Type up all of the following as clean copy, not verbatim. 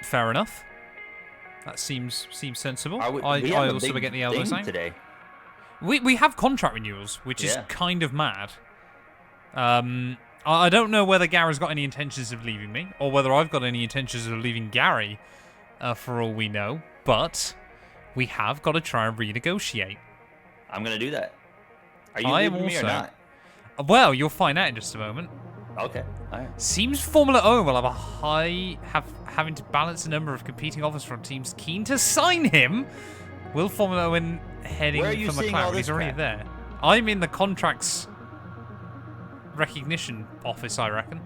Fair enough. That seems sensible. We I have a also big get the elbows thing out. today. We have contract renewals, which is kind of mad. I don't know whether Gary's got any intentions of leaving me, or whether I've got any intentions of leaving Gary, for all we know. But we have got to try and renegotiate. I'm gonna do that. Are you leaving me or not? Well, you'll find out in just a moment. Okay. All right. Seems Formula O will have having to balance a number of competing offers from teams keen to sign him. Will Formula O heading Where are you for seeing all McLaren? this He's already crap? there. I'm in the contracts recognition office, I reckon.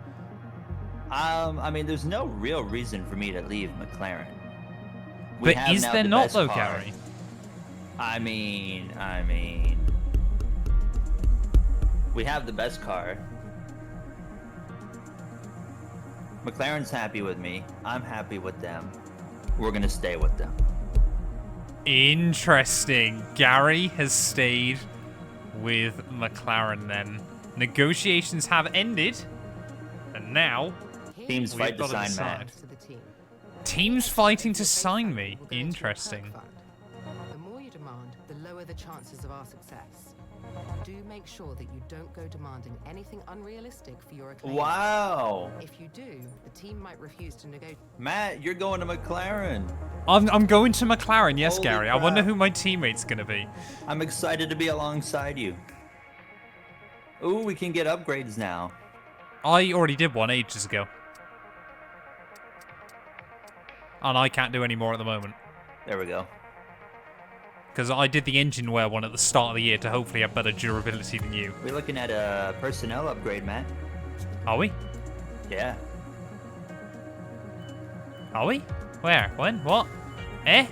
I mean, there's no real reason for me to leave McLaren. But is there not, though, Gary? I mean, we have the best car. McLaren's happy with me. I'm happy with them. We're gonna stay with them. Interesting. Gary has stayed with McLaren then. Negotiations have ended, and now Teams fight to got sign decide. Matt. Teams fighting to sign me. Interesting. The more you demand, the lower the chances of our success. Do make sure that you don't go demanding anything unrealistic for your acclaim. Wow. If you do, the team might refuse to negotiate. Matt, you're going to McLaren. I'm going to McLaren, yes, Holy Gary. crap. I wonder who my teammate's going to be. I'm excited to be alongside you. Ooh, we can get upgrades now. I already did one ages ago. And I can't do any more at the moment. There we go. Because I did the engine wear one at the start of the year to hopefully have better durability than you. We're looking at a personnel upgrade, Matt. Are we? Yeah. Are we? Where? When? What? Eh?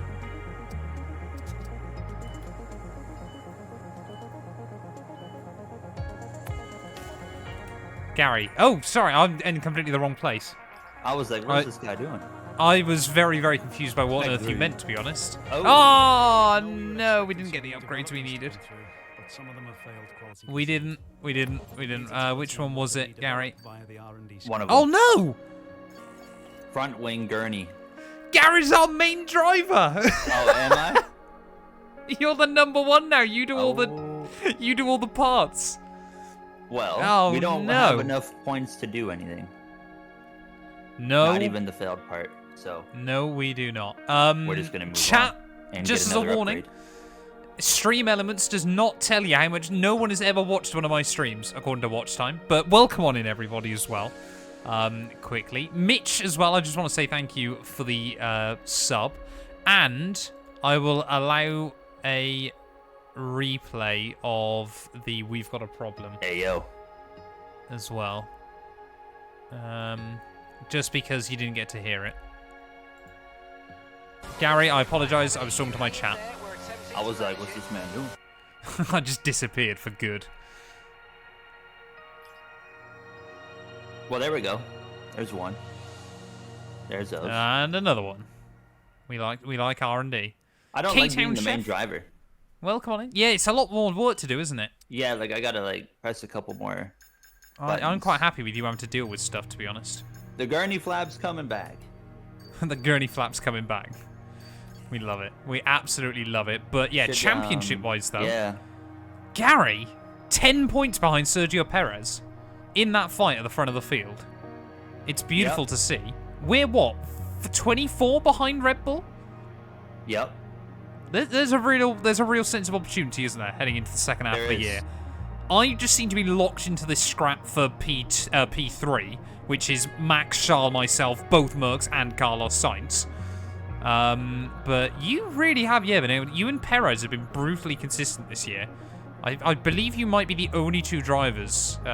Gary. Oh, sorry. I'm in completely the wrong place. I was like, what's this guy doing? I was very, very confused by what on earth you Agreed. meant, to be honest. Oh. Oh, no. We didn't get the upgrades we needed. We didn't. Which one was it, Gary? One of them. Oh, no! Front wing gurney. Gary's our main driver! Oh, am I? You're the number one now. You do all the parts. Well, we don't no. have enough points to do anything. No. Not even the failed part. So No, we do not. we're just gonna move chat, on and just get as a another warning, upgrade. Stream Elements does not tell you how much. No one has ever watched one of my streams, according to watch time. But welcome on in, everybody, as well. Quickly. Mitch, as well, I just want to say thank you for the sub. And I will allow a replay of the We've Got a Problem Hey, yo. as well. Just because you didn't get to hear it. Gary, I apologize. I was talking to my chat. I was like, what's this man doing? I just disappeared for good. Well, there we go. There's one. There's those. And another one. We like R&D. I don't like being K-Town the main Chef. driver. Well, come on in. Yeah, it's a lot more work to do, isn't it? Yeah, like I gotta like press a couple more. I'm buttons. quite happy with you having to deal with stuff, to be honest. The gurney flap's coming back. The gurney flap's coming back. We love it. We absolutely love it. But yeah, Should, championship-wise, though, Yeah. Gary, 10 points behind Sergio Perez in that fight at the front of the field. It's beautiful to see. We're what? 24 behind Red Bull? Yep. There's a real sense of opportunity, isn't there, heading into the second half of the year? I just seem to be locked into this scrap for P3, which is Max, Charles, myself, both Mercs, and Carlos Sainz. But you really have, you and Perez have been brutally consistent this year. I believe you might be the only two drivers to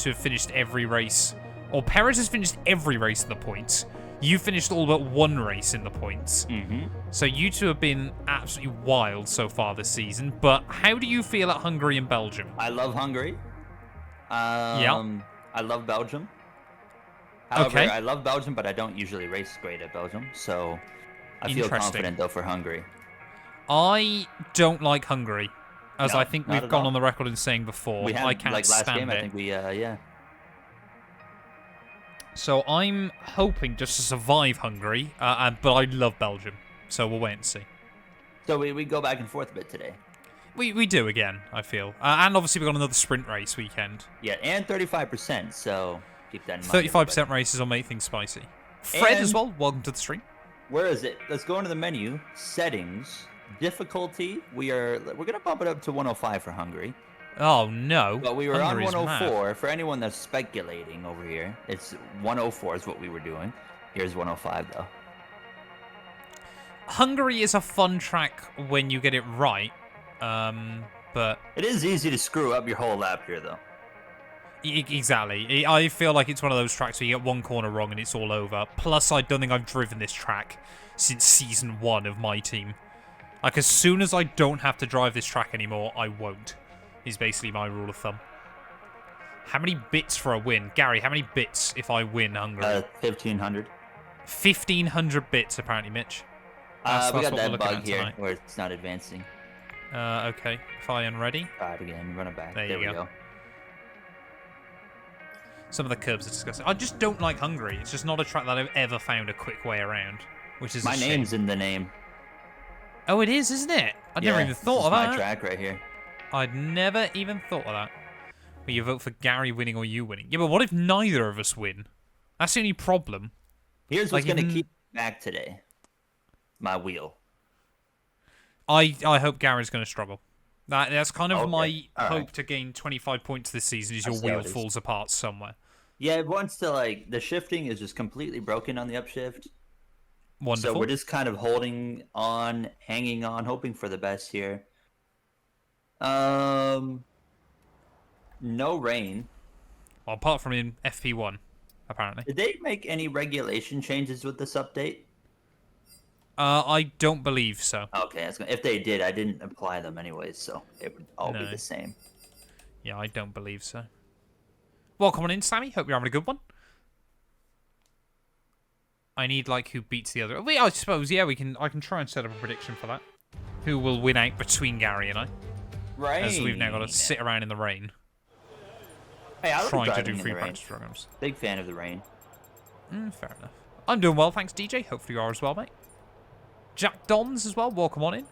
have finished every race. Or Perez has finished every race in the points. You finished all but one race in the points. Mm-hmm. So you two have been absolutely wild so far this season. But how do you feel at Hungary and Belgium? I love Hungary. Yeah. I love Belgium. However, Okay. I love Belgium, but I don't usually race great at Belgium. So I feel confident, though, for Hungary. I don't like Hungary. As No, I think not we've at gone all. on the record in saying before. We had, I can't like, last stand game, it. I think we, yeah. So I'm hoping just to survive Hungary, but I love Belgium. So we'll wait and see. So we go back and forth a bit today. We do again, I feel. And obviously we've got another sprint race weekend. Yeah, and 35%, so keep that in mind. 35% races will make things spicy. Fred as well, welcome to the stream. Where is it? Let's go into the menu, settings, difficulty. We're gonna bump it up to 105 for Hungary. Oh no. But we were Hungary's on 104. mad. For anyone that's speculating over here, it's 104 is what we were doing. Here's 105 though. Hungary is a fun track when you get it right. But it is easy to screw up your whole lap here though. Exactly. I feel like it's one of those tracks where you get one corner wrong and it's all over. Plus, I don't think I've driven this track since Season 1 of my team. Like, as soon as I don't have to drive this track anymore, I won't. Is basically my rule of thumb. How many bits for a win? Gary, how many bits if I win Hungary? 1,500. 1,500 bits, apparently, Mitch. We got that bug here tonight. where it's not advancing. Okay. If I am ready. Try it again. Run it back. There we you go. Some of the curbs are disgusting. I just don't like Hungary. It's just not a track that I've ever found a quick way around, which is my a shame. name's in the name. Oh, it is, isn't it? I'd never even thought of that. My track right here. I'd never even thought of that. Well, you vote for Gary winning or you winning. Yeah, but what if neither of us win? That's the only problem. Here's what's going to keep me back today. My wheel. I hope Gary's going to struggle. That's kind of my hope right. to gain 25 points this season is your wheel falls apart somewhere. Yeah, it wants to, like, the shifting is just completely broken on the upshift. Wonderful. So we're just kind of holding on, hanging on, hoping for the best here. No rain. Well, apart from in FP1, apparently. Did they make any regulation changes with this update? I don't believe so. Okay, if they did, I didn't apply them anyways, so it would all be the same. Yeah, I don't believe so. Welcome on in, Sammy. Hope you're having a good one. I need, like, who beats the other. I suppose, yeah, I can try and set up a prediction for that. Who will win out between Gary and I. Rain. As we've now got to sit around in the rain. Hey, I trying to do free practice programs. Big fan of the rain. Fair enough. I'm doing well, thanks, DJ. Hopefully you are as well, mate. Jack Dons as well. Welcome on in.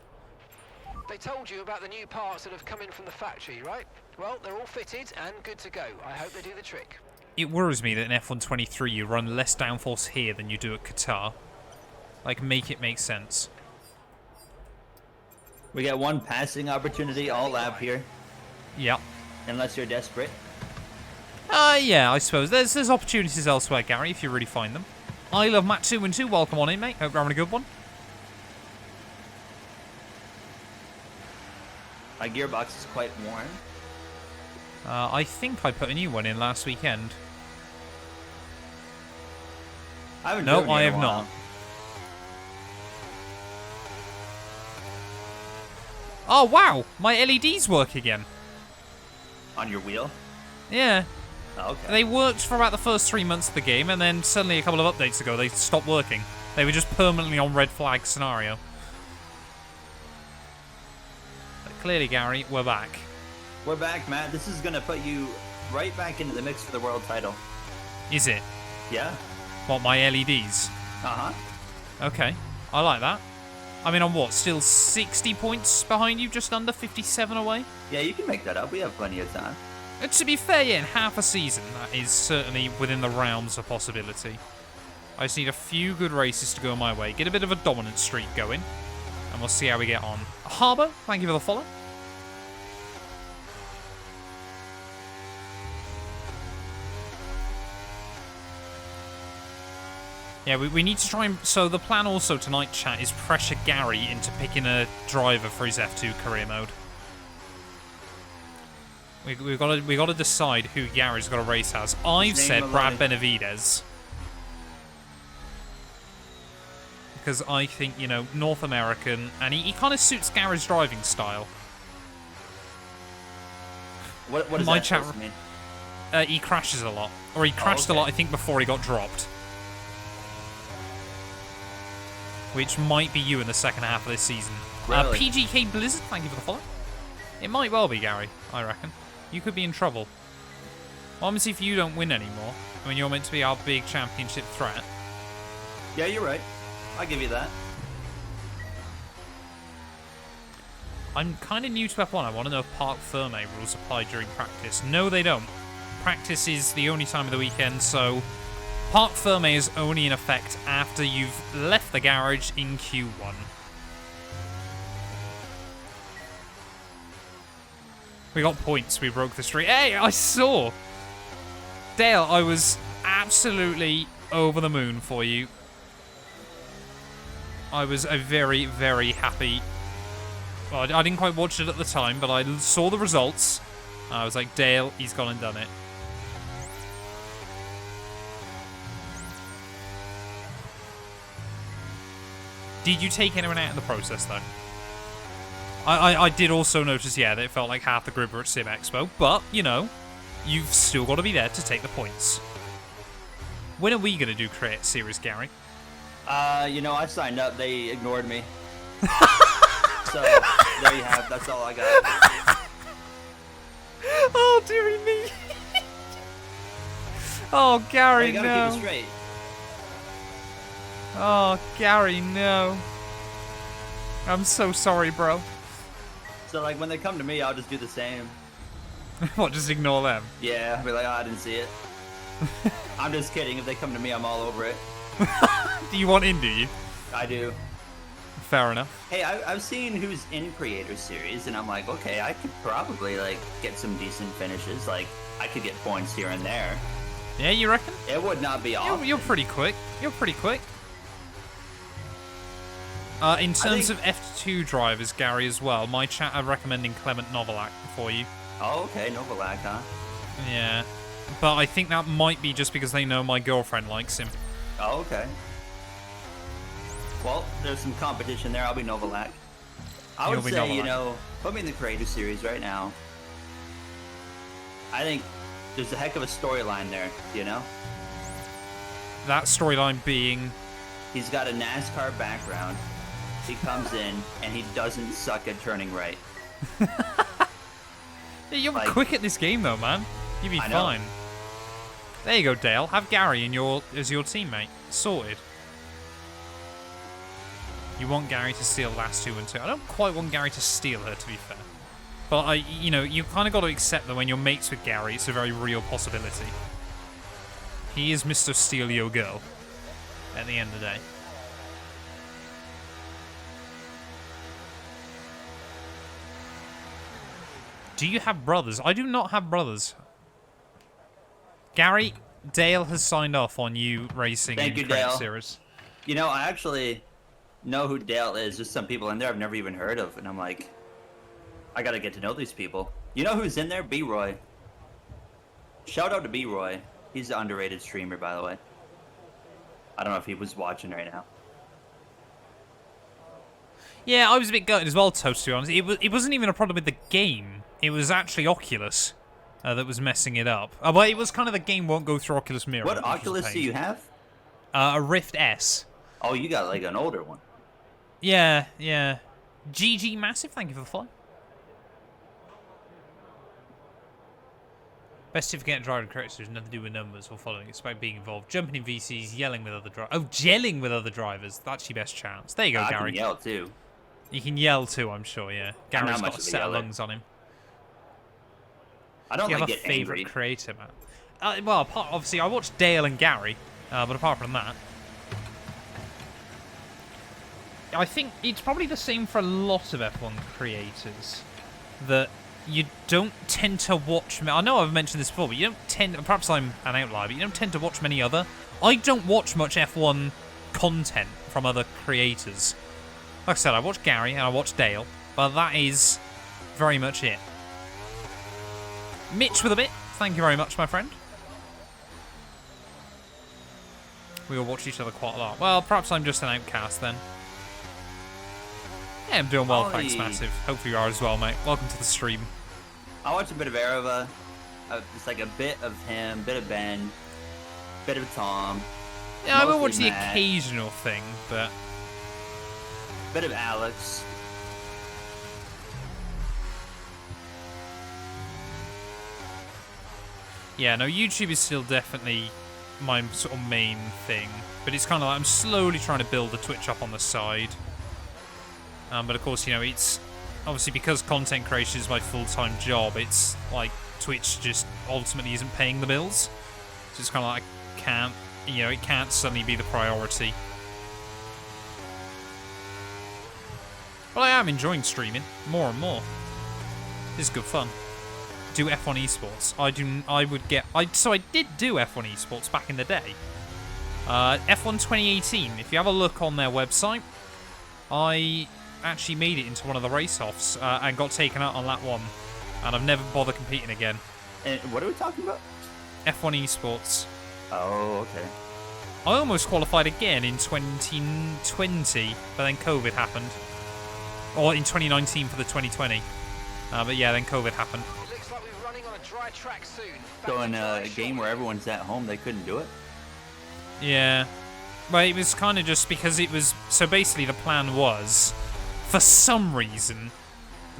They told you about the new parts that have come in from the factory, right? Well, they're all fitted and good to go. I hope they do the trick. It worries me that in F123 you run less downforce here than you do at Qatar. Like, make it make sense. We got one passing opportunity all lap here. Yep. Unless you're desperate. Yeah, I suppose. There's opportunities elsewhere, Gary, if you really find them. I love Matt 212. Welcome on in, mate. Hope you're having a good one. My gearbox is quite worn. I think I put a new one in last weekend. No, I have not. Oh, wow. My LEDs work again. On your wheel? Yeah. Oh, okay. They worked for about the first 3 months of the game, and then suddenly a couple of updates ago, they stopped working. They were just permanently on red flag scenario. But clearly, Gary, we're back. We're back, Matt. This is going to put you right back into the mix for the world title. Is it? Yeah. What, my LEDs? Uh-huh. Okay. I like that. I mean, I'm what? Still 60 points behind you? Just under 57 away? Yeah, you can make that up. We have plenty of time. To be fair, yeah, in half a season, that is certainly within the realms of possibility. I just need a few good races to go my way. Get a bit of a dominant streak going. And we'll see how we get on. Harbour, thank you for the follow. Yeah, we need to try and... So the plan also tonight, chat, is pressure Gary into picking a driver for his F2 career mode. We've got to decide who Gary's got to race as. I've said Brad Benavides. Because I think, you know, North American, and he kind of suits Gary's driving style. What does My that chat mean? He crashes a lot. Or he crashed a lot, I think, before he got dropped. Which might be you in the second half of this season. Really? PGK Blizzard, thank you for the follow. It might well be, Gary, I reckon. You could be in trouble. What happens if you don't win anymore? When you're meant to be our big championship threat? Yeah, you're right. I'll give you that. I'm kind of new to F1. I want to know if Parc Ferme rules apply during practice. No, they don't. Practice is the only time of the weekend, so Parc Ferme is only in effect after you've left the garage in Q1. We got points. We broke the streak. Hey, I saw! Dale, I was absolutely over the moon for you. I was a very, very happy... Well, I didn't quite watch it at the time, but I saw the results. I was like, Dale, he's gone and done it. Did you take anyone out in the process, though? I did also notice, yeah, that it felt like half the group were at Sim Expo, but, you know, you've still got to be there to take the points. When are we going to do Create Series, Gary? You know, I signed up. They ignored me. So, there you have. That's all I got. Oh, dearie me. Oh, Gary, You gotta no. keep it straight. Oh, Gary, no. I'm so sorry, bro. So, like, when they come to me, I'll just do the same. What, just ignore them? Yeah, I'll be like, oh, I didn't see it. I'm just kidding. If they come to me, I'm all over it. Do you want in, do you? I do. Fair enough. Hey, I've seen who's in Creator Series, and I'm like, okay, I could probably, like, get some decent finishes. Like, I could get points here and there. Yeah, you reckon? It would not be awful. You're pretty quick. You're pretty quick. In terms of F2 drivers, Gary, as well, my chat are recommending Clement Novalak for you. Oh, okay, Novalak, huh? Yeah. But I think that might be just because they know my girlfriend likes him. Oh, okay. Well, there's some competition there. I'll be Novalak. I would say, you know, put me in the Creator Series right now. I think there's a heck of a storyline there, you know? That storyline being... He's got a NASCAR background. He comes in, and he doesn't suck at turning right. Yeah, you're quick at this game, though, man. You'll be I know. fine. There you go, Dale. Have Gary as your teammate. Sorted. You want Gary to steal last 2 and 2. I don't quite want Gary to steal her, to be fair. But, you know, you kind of got to accept that when you're mates with Gary, it's a very real possibility. He is Mr. Steal Your Girl at the end of the day. Do you have brothers? I do not have brothers. Gary, Dale has signed off on you racing in the Creator Series. You know, I actually know who Dale is. There's some people in there I've never even heard of, and I'm like, I gotta get to know these people. You know who's in there? B-Roy. Shout out to B-Roy. He's an underrated streamer, by the way. I don't know if he was watching right now. Yeah, I was a bit gutted as well, Toast, to be honest. It wasn't even a problem with the game. It was actually Oculus that was messing it up. Well, it was kind of the game won't go through Oculus Mirror. What Oculus do you have? A Rift S. Oh, you got like an older one. Yeah, yeah. GG Massive, thank you for the follow. Best if you get driver characters, there's nothing to do with numbers or following. It's about being involved. Jumping in VCs, yelling with other drivers. Oh, gelling with other drivers. That's your best chance. There you go, Gary. I can yell too. You can yell too, I'm sure, yeah. Gary's got a set of lungs on him. I don't you like have a get favourite angry. creator, man? Well, obviously, I watched Dale and Gary, but apart from that, I think it's probably the same for a lot of F1 creators, that you don't tend to watch... I know I've mentioned this before, but you don't tend... Perhaps I'm an outlier, but you don't tend to watch many other... I don't watch much F1 content from other creators. Like I said, I watch Gary and I watch Dale, but that is very much it. Mitch with a bit. Thank you very much, my friend. We all watch each other quite a lot. Well, perhaps I'm just an outcast then. Yeah, I'm doing well, thanks, Massive. Hopefully you are as well, mate. Welcome to the stream. I watch a bit of Arava. It's like a bit of him, bit of Ben, bit of Tom. Yeah, I will watch mostly the Matt, occasional thing, but... bit of Alex. Yeah, no, YouTube is still definitely my sort of main thing. But it's kind of like I'm slowly trying to build the Twitch up on the side. But of course, you know, it's obviously because content creation is my full-time job, it's like Twitch just ultimately isn't paying the bills. So it's kind of like I can't, you know, it can't suddenly be the priority. Well, I am enjoying streaming more and more. It's good fun. Do F1 esports. So I did do F1 esports back in the day. F1 2018. If you have a look on their website, I actually made it into one of the race-offs and got taken out on lap 1, and I've never bothered competing again. And what are we talking about? F1 esports. Oh, okay. I almost qualified again in 2020, but then COVID happened. Or in 2019 for the 2020. But yeah, then COVID happened. It looks like we're running on a dry track soon. So in a game where everyone's at home, they couldn't do it? Yeah. Well, it was kind of just because it was... So basically the plan was, for some reason,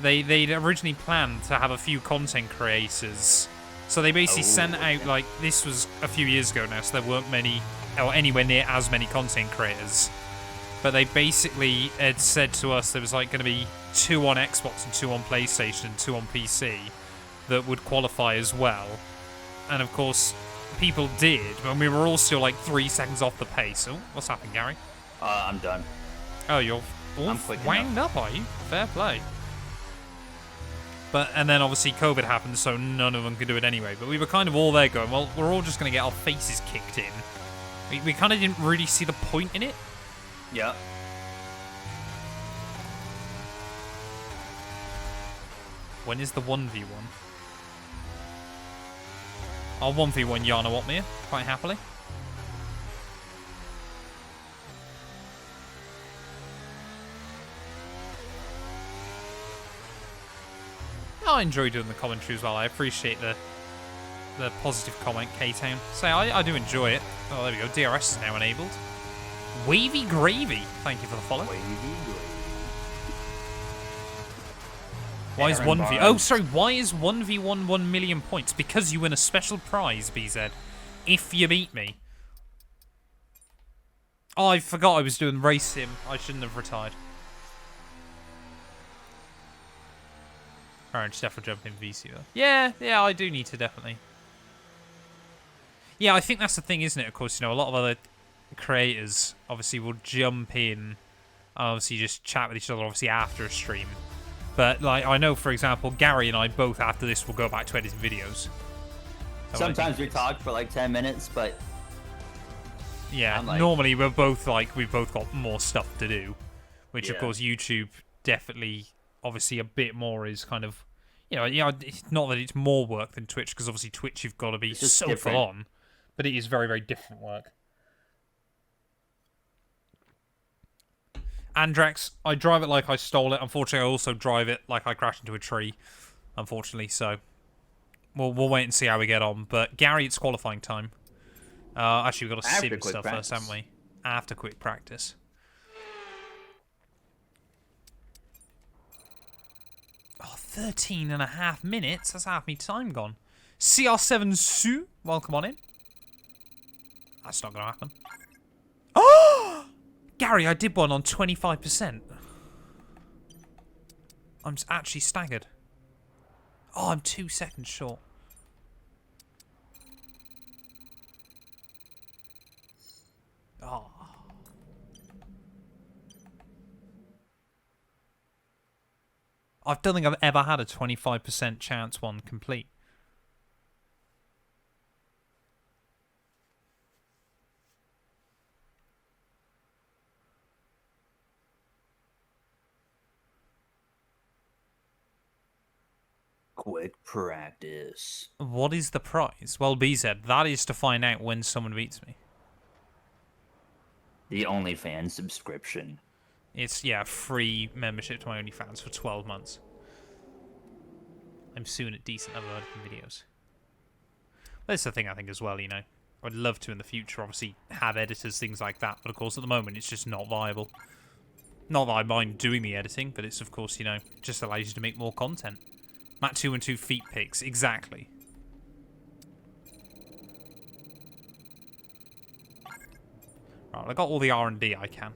they'd originally planned to have a few content creators. So they basically sent out, like, this was a few years ago now, so there weren't many, or anywhere near as many content creators. But they basically had said to us there was like going to be 2 on Xbox and 2 on PlayStation and 2 on PC that would qualify as well. And of course, people did, but we were all still like 3 seconds off the pace. Oh, what's happened, Gary? I'm done. Oh, you're all I'm quick wound up, are you? Fair play. And then obviously COVID happened, so none of them could do it anyway. But we were kind of all there going, well, we're all just going to get our faces kicked in. We kind of didn't really see the point in it. Yeah. When is the 1v1? I'll 1v1 Yana Watmere, quite happily. I enjoy doing the commentary as well. I appreciate the positive comment, K-Town. So I do enjoy it. Oh, there we go. DRS is now enabled. Wavy Gravy, thank you for the follow. Wavy gravy. Why is 1v... Oh, sorry, why is 1v1 1 million points? Because you win a special prize, BZ, if you beat me. Oh, I forgot I was doing race sim. I shouldn't have retired. Alright, just have to jump in VC though. Yeah, I do need to definitely. Yeah, I think that's the thing, isn't it? Of course, you know, a lot of other creators obviously will jump in, obviously just chat with each other, obviously after a stream. But like, I know, for example, Gary and I both after this will go back to editing videos. Sometimes we talk for like 10 minutes, but yeah, normally we've both got more stuff to do, which of course YouTube definitely, obviously a bit more is kind of, you know, it's not that it's more work than Twitch, because obviously Twitch you've got to be so full on, but it is very, very different work. Andrax, I drive it like I stole it. Unfortunately, I also drive it like I crashed into a tree. Unfortunately, so we'll wait and see how we get on. But Gary, it's qualifying time. Actually, we've got to sim stuff first, haven't we? After quick practice. Oh, 13.5 minutes. That's half me time gone. CR7 Sue, welcome on in. That's not going to happen. Oh! Gary, I did one on 25%. I'm actually staggered. Oh, I'm 2 seconds short. Oh. I don't think I've ever had a 25% chance one complete. quick practice. What is the prize? Well, BZ, that is to find out when someone beats me. The OnlyFans subscription. It's, yeah, free membership to my OnlyFans for 12 months. I'm soon at decent level editing videos. That's the thing, I think, as well, you know. I'd love to in the future, obviously, have editors, things like that. But, of course, at the moment, it's just not viable. Not that I mind doing the editing, but it's, of course, you know, just allows you to make more content. Matt 2 and 2 feet pics, exactly. Right, I got all the R&D I can.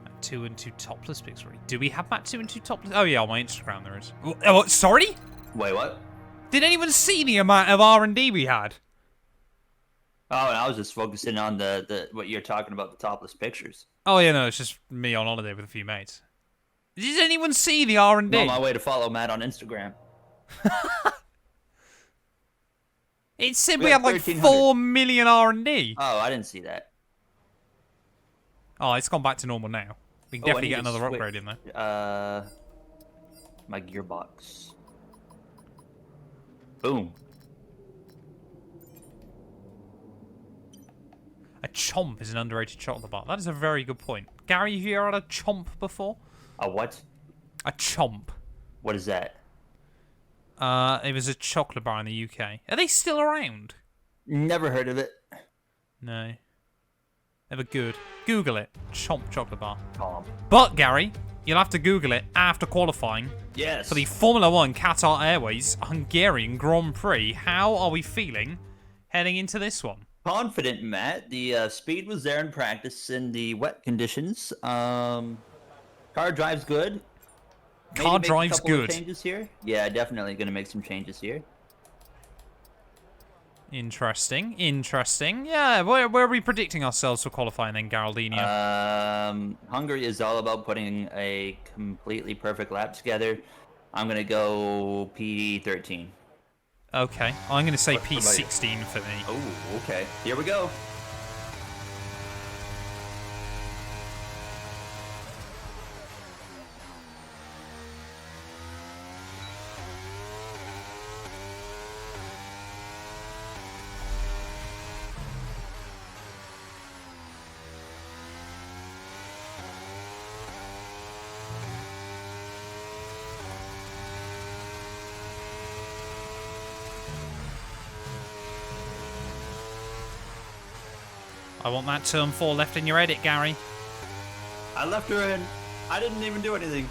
Mat 2 and 2 topless pics already. Do we have Mat 2 and 2 topless? Oh yeah, on my Instagram there is. Oh, sorry? Wait, what? Did anyone see the amount of R&D we had? Oh, and I was just focusing on the what you're talking about, the topless pictures. Oh yeah, no, it's just me on holiday with a few mates. Did anyone see the R&D? I'm on my way to follow Matt on Instagram. It said We we have had like 1,300. 4 million R&D. Oh, I didn't see that. Oh, it's gone back to normal now. We can Oh, I definitely need get to another switch. upgrade in there. My gearbox. Boom. A chomp is an underrated chocolate bar. That is a very good point. Gary, have you ever had a chomp before? A what? A chomp. What is that? It was a chocolate bar in the UK. Are they still around? Never heard of it. No. Never good. Google it. Chomp chocolate bar. Tom. But, Gary, you'll have to Google it after qualifying Yes. for the Formula 1 Qatar Airways Hungarian Grand Prix. How are we feeling heading into this one? Confident, Matt. The speed was there in practice in the wet conditions. Car drives good. Maybe Car make a drives couple of good. changes here. Yeah, definitely gonna make some changes here. Interesting. Interesting. Yeah, where are we predicting ourselves for qualifying then, Geraldinho? Hungary is all about putting a completely perfect lap together. I'm gonna go P13. Okay. I'm going to say what about you? P16 for me. Oh, okay. Here we go. I want that turn 4 left in your edit, Gary. I left her in. I didn't even do anything.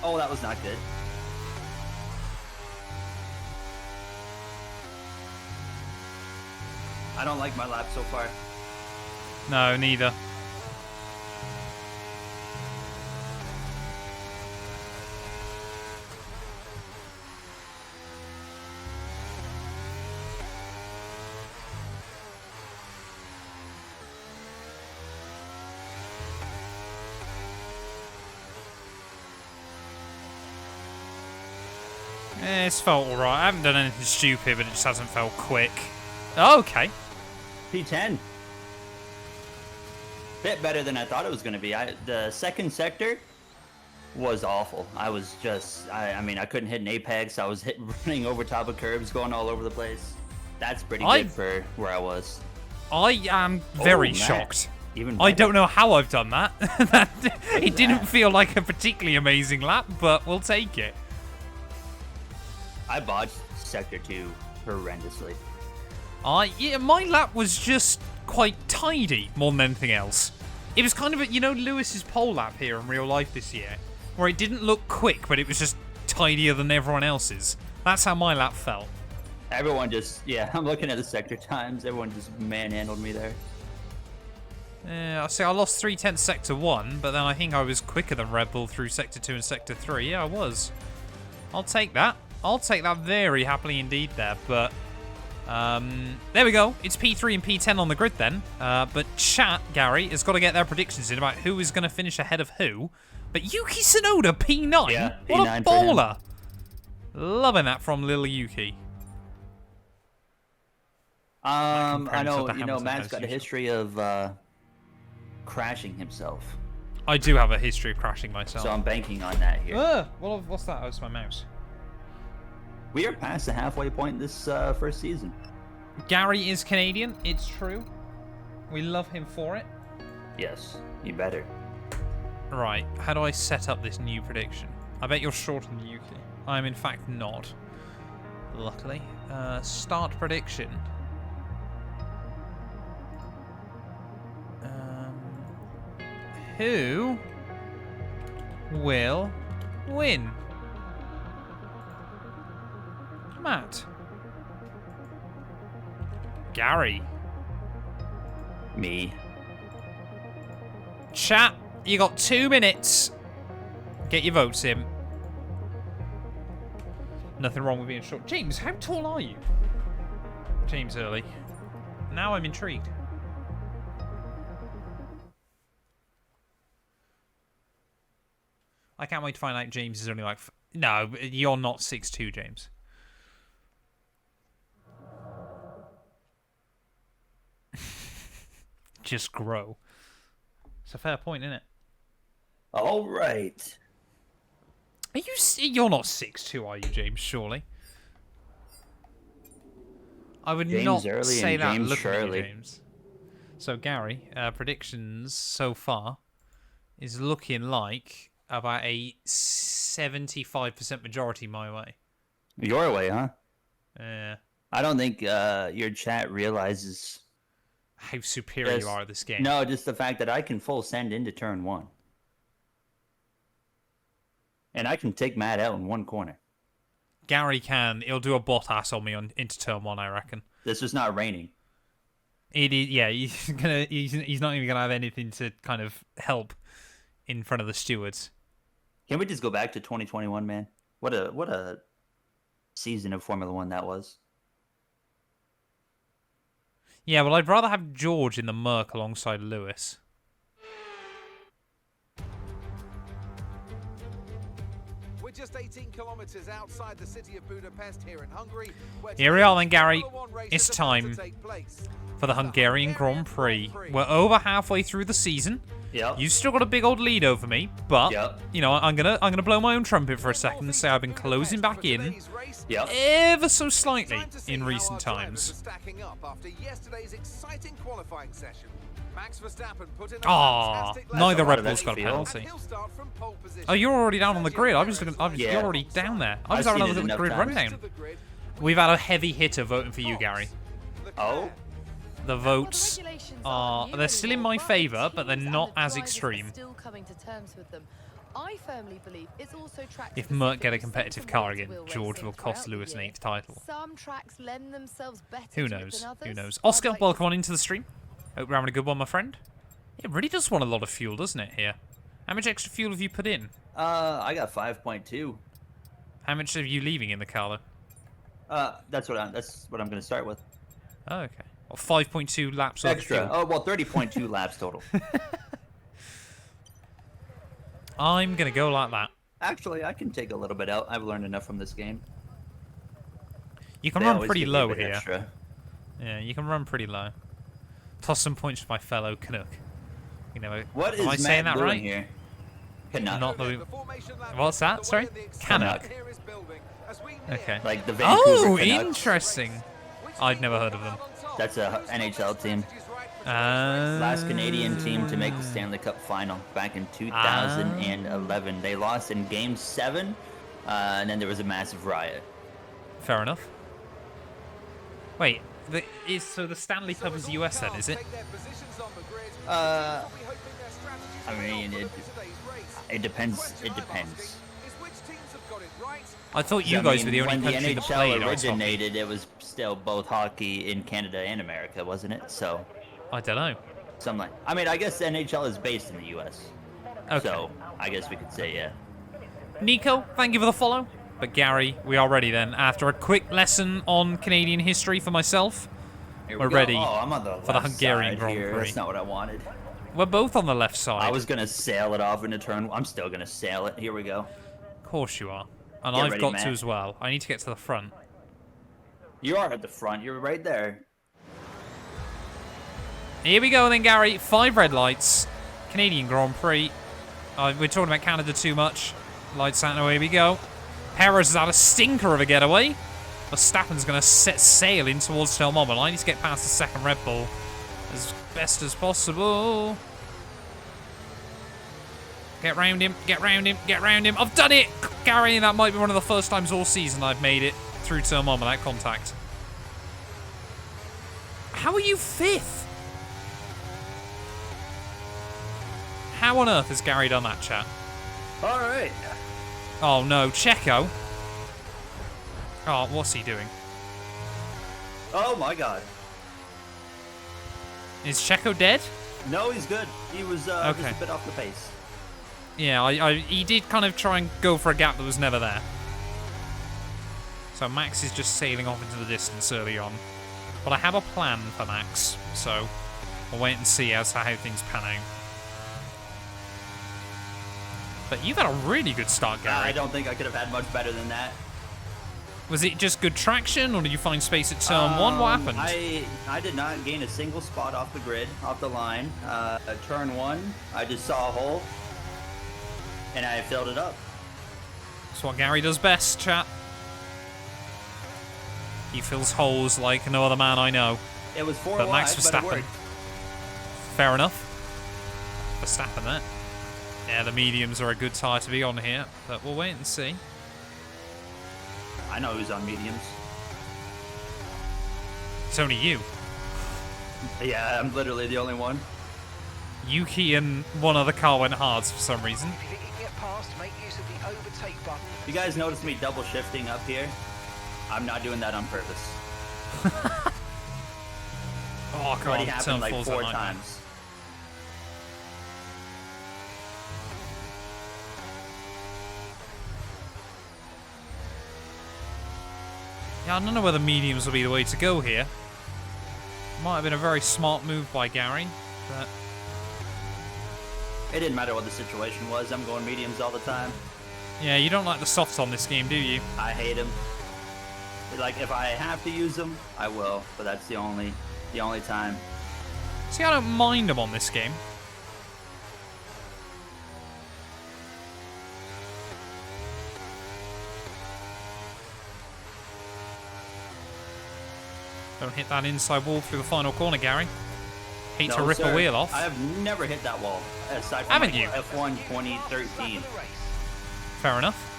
Oh, that was not good. I don't like my lap so far. No, neither. It's felt alright. I haven't done anything stupid, but it just hasn't felt quick. Oh, okay. P10. Bit better than I thought it was going to be. The second sector was awful. I was just, I mean, I couldn't hit an apex. I was running over top of curbs, going all over the place. That's pretty good for where I was. I am very Matt. shocked. Even I better. don't know how I've done that. It didn't feel like a particularly amazing lap, but we'll take it. I botched sector 2 horrendously. Yeah, my lap was just quite tidy more than anything else. It was kind of, you know, Lewis's pole lap here in real life this year, where it didn't look quick, but it was just tidier than everyone else's. That's how my lap felt. Everyone just, yeah, I'm looking at the sector times. Everyone just manhandled me there. I see. I lost 3/10 sector 1, but then I think I was quicker than Red Bull through sector 2 and sector 3. Yeah, I was. I'll take that. I'll take that very happily indeed there, but there we go. It's P3 and P10 on the grid then. But chat, Gary, has got to get their predictions in about who is going to finish ahead of who. But Yuki Tsunoda, P9? Yeah, what P9 a for him. baller. Loving that from Lil Yuki. I comparing know, to the you know, Hamilton Matt's as got a usual. history of crashing himself. I do have a history of crashing myself. So I'm banking on that here. What's that? Oh, it's my mouse. We are past the halfway point this first season. Gary is Canadian. It's true. We love him for it. Yes, you better. Right, how do I set up this new prediction? I bet you're shorter than Yuki. I am in fact not. Luckily. Start prediction. Who will win? Matt. Gary. Me. Chat, you got 2 minutes. Get your votes in. Nothing wrong with being short. James, how tall are you? James Early. Now I'm intrigued. I can't wait to find out James is only like... No, you're not 6'2", James. Just grow. It's a fair point, isn't it? All right. Are you? You're not 6'2", are you, James? Surely. I would James not Early say and that. James Looking at you, Shirley. James. So Gary, predictions so far is looking like about a 75% majority my way. Your way, huh? Yeah. I don't think your chat realizes. How superior you are at this game. No, just the fact that I can full send into turn 1. And I can take Matt out in one corner. Gary can. He'll do a bot ass on me into turn 1, I reckon. This is not raining. Yeah, he's not even gonna have anything to kind of help in front of the stewards. Can we just go back to 2021, man? What a season of Formula 1 that was. Yeah, well, I'd rather have George in the Merc alongside Lewis. We're just 18 kilometers outside the city of Budapest here in Hungary. Here we are then, Gary. It's time for the Hungarian Grand Prix. We're over halfway through the season. Yep. You've still got a big old lead over me, but Yep. you know I'm gonna blow my own trumpet for a second and say I've been closing back in Yep. ever so slightly in recent times. Neither Red Bull's got a penalty. Oh, you're already down on the grid. Yeah. You're already down there. I was I've having a seen it look at the enough grid times. rundown. We've had a heavy hitter voting for you, Gary. Oh? The votes they're still in my favour, but they're not as extreme. I firmly believe it's also If Merc get a competitive car again, George will cost Lewis an 8th title. Some tracks lend themselves better Who to it knows? than others. Who knows? I'd Oscar, like to welcome on into the stream. Hope you're having a good one, my friend. It really does want a lot of fuel, doesn't it, here? How much extra fuel have you put in? I got 5.2. How much are you leaving in the car, though? That's what I'm going to start with. Oh, okay. Well, 5.2 laps of Extra. fuel. Oh, well, 30.2 laps total. I'm going to go like that. Actually, I can take a little bit out. I've learned enough from this game. You can They run always pretty give me a low bit here. extra. Yeah, you can run pretty low. Toss some points to my fellow Canuck. You know, What is am I saying Matt that doing right? here? Canuck. Not the... What's that? Sorry? Canuck. Okay. Like the Vancouver Oh, Canucks. interesting. I'd never heard of them. That's a NHL team. Last Canadian team to make the Stanley Cup final back in 2011. They lost in Game 7, and then there was a massive riot. Fair enough. Wait, so the Stanley Cup is US then, is it? I mean, it depends. It depends. I thought you I guys mean, were the only when country the that played NHL ice hockey. originated, it was still both hockey in Canada and America, wasn't it? So, I don't know. something like. I mean, I guess the NHL is based in the U.S. Okay. So, I guess we could say yeah. Nico, thank you for the follow. But Gary, we are ready then. After a quick lesson on Canadian history for myself, Here we're we go. ready Oh, I'm on the for the left Hungarian side Grand here. Prix. That's not what I wanted. We're both on the left side. I was gonna sail it off into turn. I'm still gonna sail it. Here we go. Of course you are. And Get I've ready, got Matt. to as well. I need to get to the front. You are at the front. You're right there. Here we go then, Gary. 5 red lights. Canadian Grand Prix. We're talking about Canada too much. Lights out, away we go. Perez has had a stinker of a getaway. Verstappen's going to set sail in towards Telmom, and I need to get past the second Red Bull as best as possible. Get round him, get round him, get round him. I've done it! Gary, that might be one of the first times all season I've made it through turn 1 without contact. How are you 5th? How on earth has Gary done that, chat? All right. Oh no, Checo. Oh, what's he doing? Oh my God. Is Checo dead? No, he's good. He was Okay. just a bit off the pace. Yeah, he did kind of try and go for a gap that was never there. So Max is just sailing off into the distance early on. But I have a plan for Max, so we'll wait and see as to how things pan out. But you've had a really good start, Gary. I don't think I could have had much better than that. Was it just good traction, or did you find space at turn 1? What happened? I did not gain a single spot off the grid, off the line. At turn 1, I just saw a hole, and I filled it up. That's what Gary does best, chat. He fills holes like no other man I know. It was 4 But wide, Max but it Verstappen. worked. Fair enough. Verstappen there. Yeah, the mediums are a good tyre to be on here, but we'll wait and see. I know who's on mediums. It's only you. Yeah, I'm literally the only one. Yuki and one other car went hards for some reason. If you think you can get past, make use of the overtake button. You guys notice me double shifting up here? I'm not doing that on purpose. Oh, It's God, already turn happened like 4's a 4 nightmare. times. Yeah, I don't know whether mediums will be the way to go here. Might have been a very smart move by Gary, but It didn't matter what the situation was. I'm going mediums all the time. yeah, you don't like the softs on this game, do you? I hate them. Like, if I have to use them, I will. But that's the only time. See, I don't mind them on this game. Don't hit that inside wall through the final corner, Gary. Hate to No, rip sir. a wheel off. I have never hit that wall, aside from Haven't like you? F1 2013. Fair enough.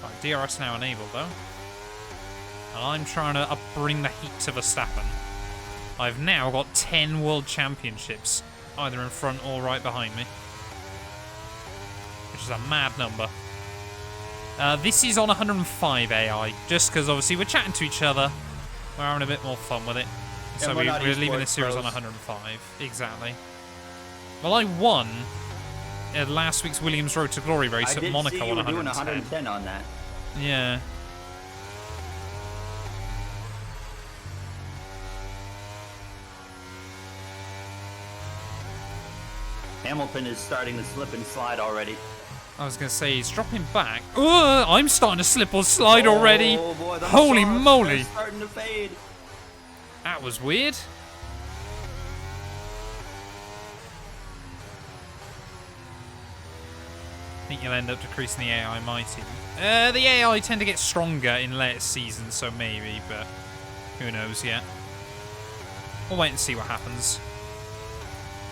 Right, DRS now enabled, though. And I'm trying to bring the heat to Verstappen. I've now got 10 World Championships, either in front or right behind me. Which is a mad number. This is on 105 AI, just because obviously we're chatting to each other. We're having a bit more fun with it. So And we're we're not leaving esports this series on pros. 105. Exactly. Well, I won at last week's Williams Road to Glory race I at did Monaco see you on were doing 110. 110 on that. Yeah. Hamilton is starting to slip and slide already. I was going to say, he's dropping back. Ugh, I'm starting to slip or slide already. Oh boy, the Holy softs are moly. starting to fade. That was weird. I think you'll end up decreasing the AI mighty. The AI tend to get stronger in later seasons, so maybe, but who knows yet. We'll wait and see what happens.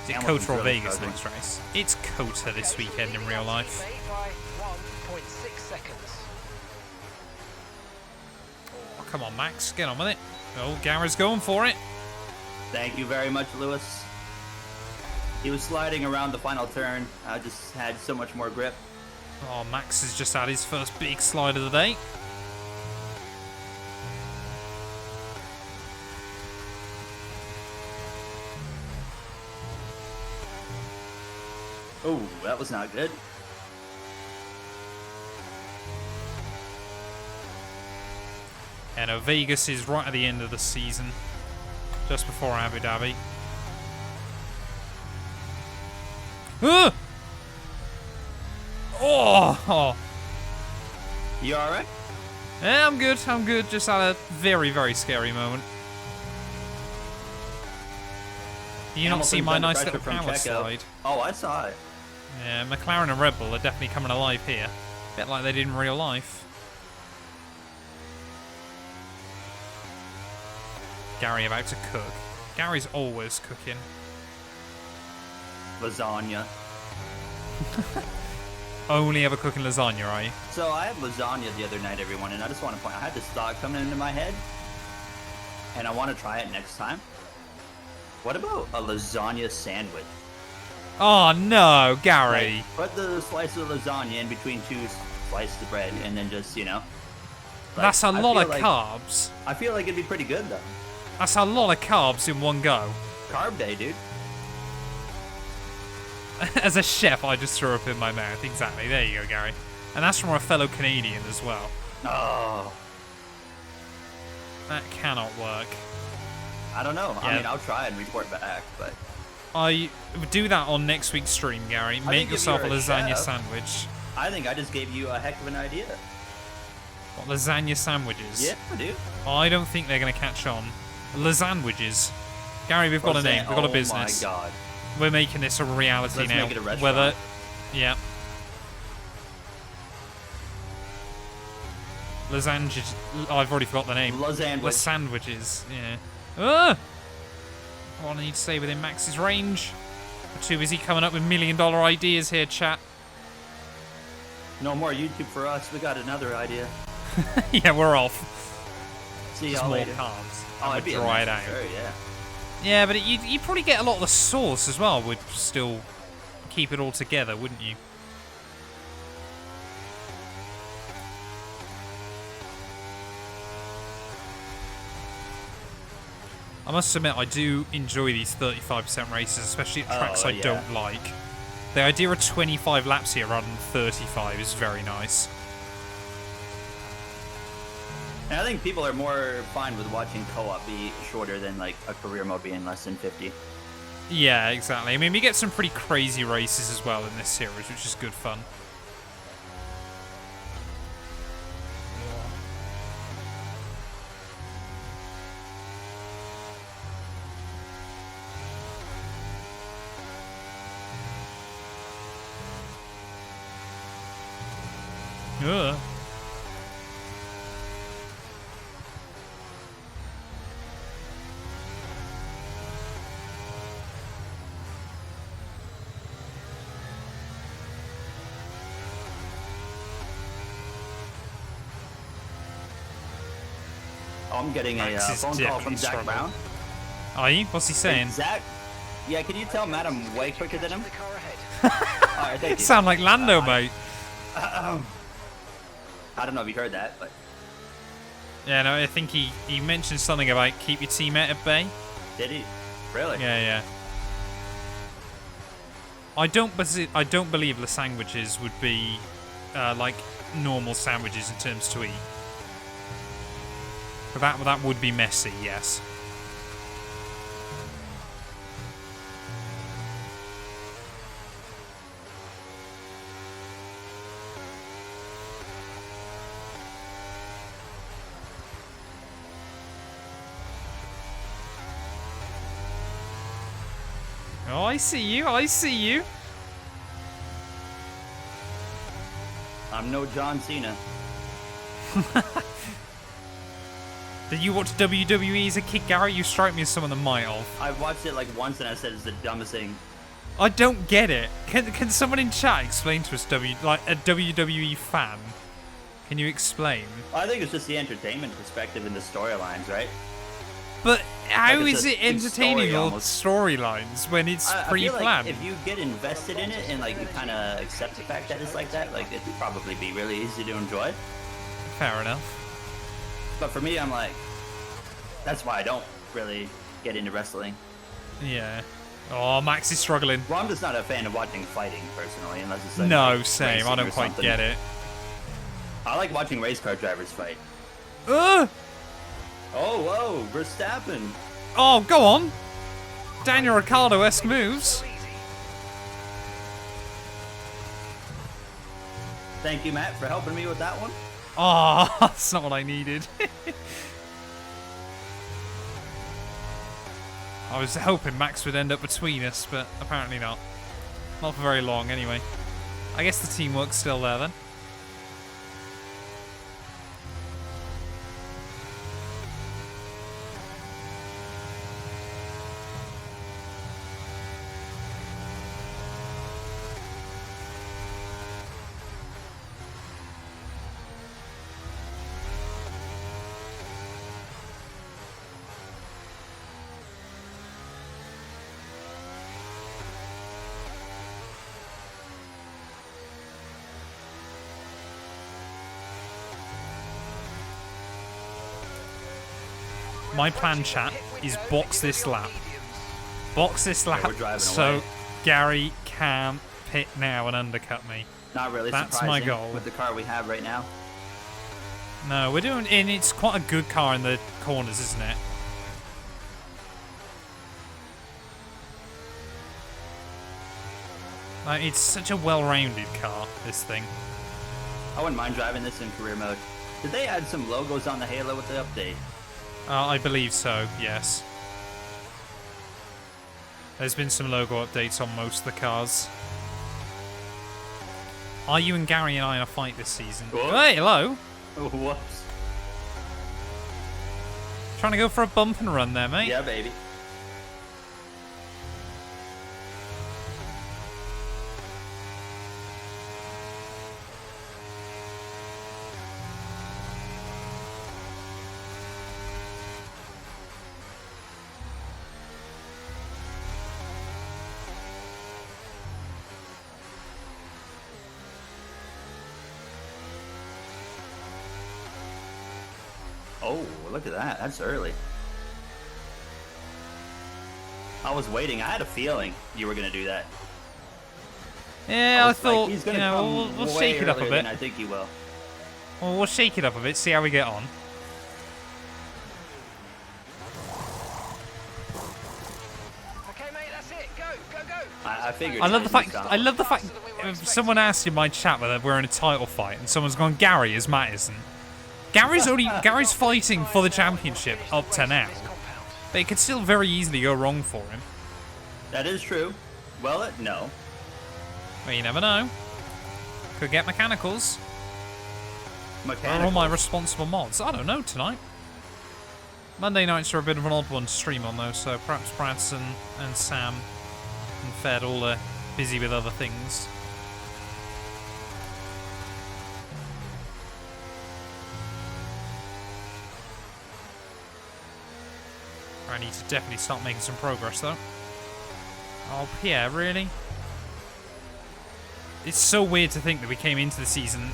Is it Hamilton's Kota or really Vegas struggling. next race? It's Kota this weekend in real life. By 1.6 seconds. Oh, come on, Max. Get on with it. Oh, Gary's going for it. Thank you very much, Lewis. He was sliding around the final turn. I just had so much more grip. Oh, Max has just had his first big slide of the day. Oh, that was not good. And Vegas is right at the end of the season, just before Abu Dhabi. Ah! Oh! You alright? Yeah, I'm good. I'm good. Just had a very, very scary moment. You not see Hamilton's my under nice pressure little from power Checo. slide? Oh, I saw it. Yeah, McLaren and Red Bull are definitely coming alive here. Bit like they did in real life. Gary about to cook. Gary's always cooking. Lasagna. only ever cooking lasagna, are you? So I had lasagna the other night, everyone, and I just want to point out, I had this thought coming into my head, and I want to try it next time. What about a lasagna sandwich? Oh no, Gary. Like, put the slice of lasagna in between 2 slices of bread, and then just, you know. Like, That's a lot of like, carbs. I feel like it'd be pretty good, though. That's a lot of carbs in one go. Carb day, dude. As a chef, I just threw up in my mouth. Exactly. There you go, Gary. And that's from a fellow Canadian as well. Oh. That cannot work. I don't know. Yeah. I mean, I'll try and report back, but... I do that on next week's stream, Gary. Make think if yourself a you're a lasagna chef- sandwich. I think I just gave you a heck of an idea. What, lasagna sandwiches? Yeah, dude. I don't think they're going to catch on. Lasandwiches. Gary, we've got a name. We've got a business. Oh my god. We're making this a reality Let's now. make it a restaurant. Whether, yeah. Lasandwiches. I've already forgot the name. Lasandwich. Lasandwiches. Yeah. Ah! I need to stay within Max's range. We're too busy coming up with $1 million ideas here, chat. No more YouTube for us. We got another idea. Yeah, we're off. See Just y'all more later. carbs. Oh, And it'd be we'll dry it amazing. out. Sure, yeah. Yeah, but you'd probably get a lot of the sauce as well. Would still keep it all together, wouldn't you? I must admit, I do enjoy these 35% races, especially at tracks I yeah. don't like. The idea of 25 laps here rather than 35 is very nice. And I think people are more fine with watching co-op be shorter than like a career mode being less than 50. Yeah, exactly. I mean, we get some pretty crazy races as well in this series, which is good fun. Ugh. Oh, I'm getting a Max is phone call definitely from Zach struggling. Brown. Are you? What's he saying? Hey, Zach, yeah, can you tell Matt I'm way quicker than him? The car ahead. All right, thank you. Sound like Lando, mate. I don't know if you heard that, but Yeah, no, I think he mentioned something about keep your teammate at bay. did he? Really? Yeah, yeah. I don't believe the sandwiches would be like normal sandwiches in terms to eat. But that would be messy, yes. Oh, I see you. I see you. I'm no John Cena. Did you watch WWE as a kid, Gary? You strike me as someone that might have. I've watched it like once and I said it's the dumbest thing. I don't get it. Can someone in chat explain to us like a WWE fan? Can you explain? I think it's just the entertainment perspective and the storylines, right? But how Like it's is a it big entertaining story all almost. storylines when it's I feel pre-planned? like if you get invested in it and like you kind of accept the fact that it's like that, like it'd probably be really easy to enjoy. Fair enough. But for me, I'm like, that's why I don't really get into wrestling. Yeah. Oh, Max is struggling. Well, I'm just not a fan of watching fighting personally, unless it's like No, like, same. racing I or don't quite something. get it. I like watching race car drivers fight. Ugh! Oh, whoa, Verstappen. Oh, go on. Daniel Ricciardo-esque moves. Thank you, Matt, for helping me with that one. Oh, that's not what I needed. I was hoping Max would end up between us, but apparently not. Not for very long, anyway. I guess the teamwork's still there, then. my plan, chat, is box this lap. Box this lap we're driving so away. Gary can pit now and undercut me. Not really That's surprising my goal. with the car we have right now. No, we're doing, and it's quite a good car in the corners, isn't it? Like, it's such a well-rounded car, this thing. I wouldn't mind driving this in career mode. Did they add some logos on the Halo with the update? I believe so, yes. There's been some logo updates on most of the cars. Are you and Gary and I in a fight this season? Whoa. Hey, hello. Oh, whoops. Trying to go for a bump and run there, mate. Yeah, baby. Oh, look at that. That's early. I was waiting. I had a feeling you were going to do that. Yeah, I was like, thought, he's you gonna know, come we'll way shake it up a earlier bit. than I think he will. Well, we'll shake it up a bit, see how we get on. Okay, mate, that's it. Go, go, go. I figured. I it love the was fact. solid. I love the fact. If someone asked in my chat whether we're in a title fight, and someone's gone, Gary is Matt isn't. Gary's fighting for the championship up to now, but it could still very easily go wrong for him. That is true. Well, no. But you never know. Could get mechanicals. Where are all Mechanical. my responsible mods? I don't know tonight. Monday nights are a bit of an odd one to stream on though, so perhaps Bradson and Sam and Fed all are busy with other things. I need to definitely start making some progress though. Oh, Pierre, really? It's so weird to think that we came into the season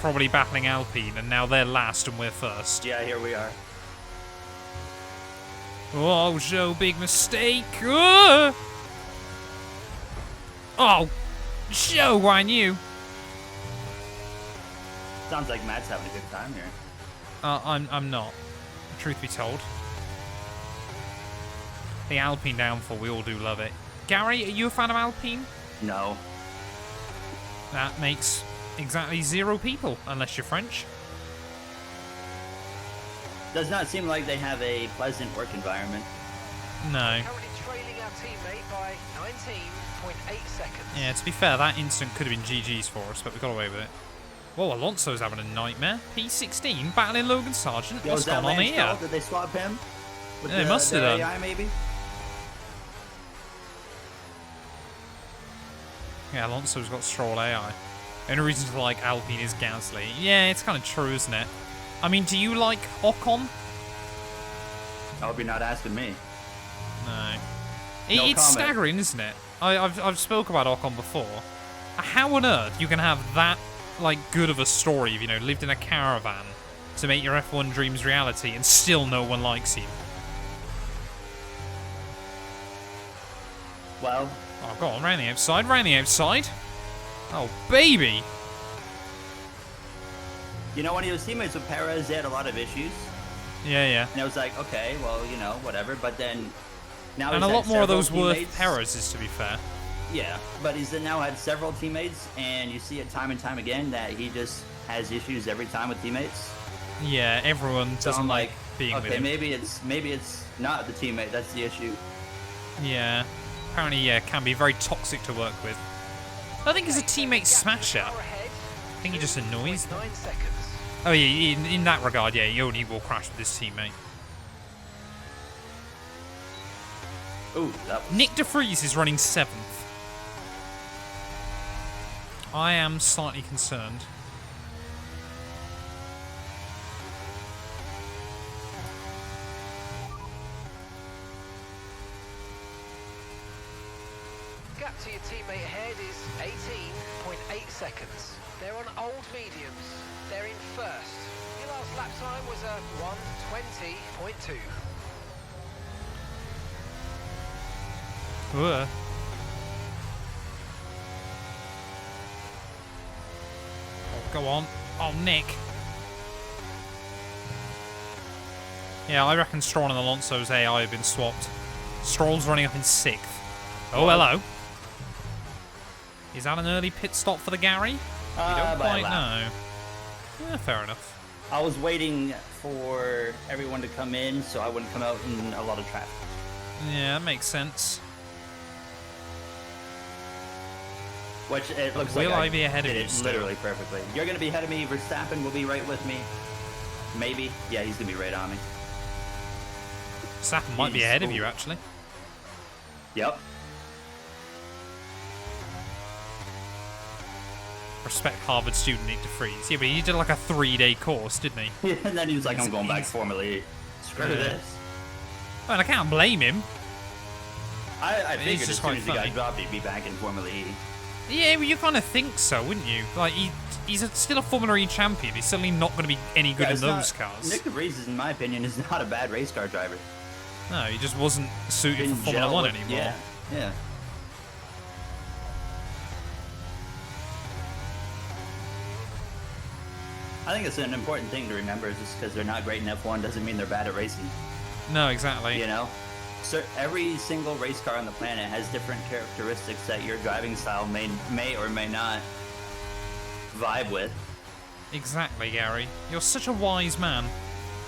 probably battling Alpine, and now they're last and we're first. Yeah, here we are. Oh, Joe, big mistake. Oh, Joe, why you? Sounds like Matt's having a good time here. I'm not. Truth be told. The Alpine downfall, we all do love it. Gary, are you a fan of Alpine? No. That makes exactly 0 people, unless you're French. Does not seem like they have a pleasant work environment. No. Currently trailing our teammate by 19.8 seconds. Yeah, to be fair, that instant could have been GG's for us, but we got away with it. Whoa, Alonso's having a nightmare. P16 battling Logan Sargent. Yo, What's is that going on Lance here? Stroll? Did they swap him? With Yeah, they must have done. AI, maybe? Yeah, Alonso's got Stroll AI. The only reason to like Alpine is Gasly. Yeah, it's kind of true, isn't it? I mean, do you like Ocon? I hope you're not asking me. No. No It's comment. staggering, isn't it? I've spoke about Ocon before. How on earth you can have that like good of a story, you know, lived in a caravan to make your F1 dreams reality, and still no one likes you? Well, Oh, go on, round the outside, round the outside. Oh, baby. you know, when he was teammates with Perez, they had a lot of issues. Yeah, yeah. And I was like, okay, well, you know, whatever. But then now And he's a lot had more of several those worth teammates. Perez's, to be fair. Yeah, but he's now had several teammates, and you see it time and time again that he just has issues every time with teammates. Yeah, everyone So doesn't I'm like like, being with okay, him. maybe it's not the teammate that's the issue. Yeah. Apparently, yeah, can be very toxic to work with. I think he's a teammate smasher. I think he just annoys them. 9 seconds. Oh yeah, in that regard, yeah, he only will crash with his teammate. Ooh, that was Nick DeFries is running 7th. I am slightly concerned. Gap to your teammate ahead is 18.8 seconds. They're on old mediums. They're in first. Your last lap time was a 1:20.2. Ugh. Oh, go on. Oh, Nick. Yeah, I reckon Stroll and Alonso's AI have been swapped. Stroll's running up in 6th. Oh, hello. Is that an early pit stop for the Gary? You don't by a quite lap. know. Yeah, fair enough. I was waiting for everyone to come in so I wouldn't come out in a lot of traffic. Yeah, that makes sense. Which it looks Will like I be ahead of did you it still? literally perfectly. You're going to be ahead of me. Verstappen will be right with me. Maybe. Yeah, he's going to be right on me. Verstappen might be ahead of you, actually. Yep. Respect Harvard student Nick DeFries. Yeah, but he did like a 3-day course, didn't he? And then he was like, I'm going back to Formula E. Screw Yeah. this. I mean, I can't blame him. I It's figured just as soon quite as he got funny. dropped, he'd be back in Formula E. Yeah, well, you kind of think so, wouldn't you? Like, he's still a Formula E champion. He's certainly not going to be any good Yeah, in it's those not- cars. Nick DeVries, in my opinion, is not a bad race car driver. No, he just wasn't suited Didn't for Formula gel 1 with- anymore. Yeah, yeah. I think it's an important thing to remember. Just because they're not great in F1 doesn't mean they're bad at racing. No, exactly. You know, so every single race car on the planet has different characteristics that your driving style may or may not vibe with. Exactly, Gary. You're such a wise man.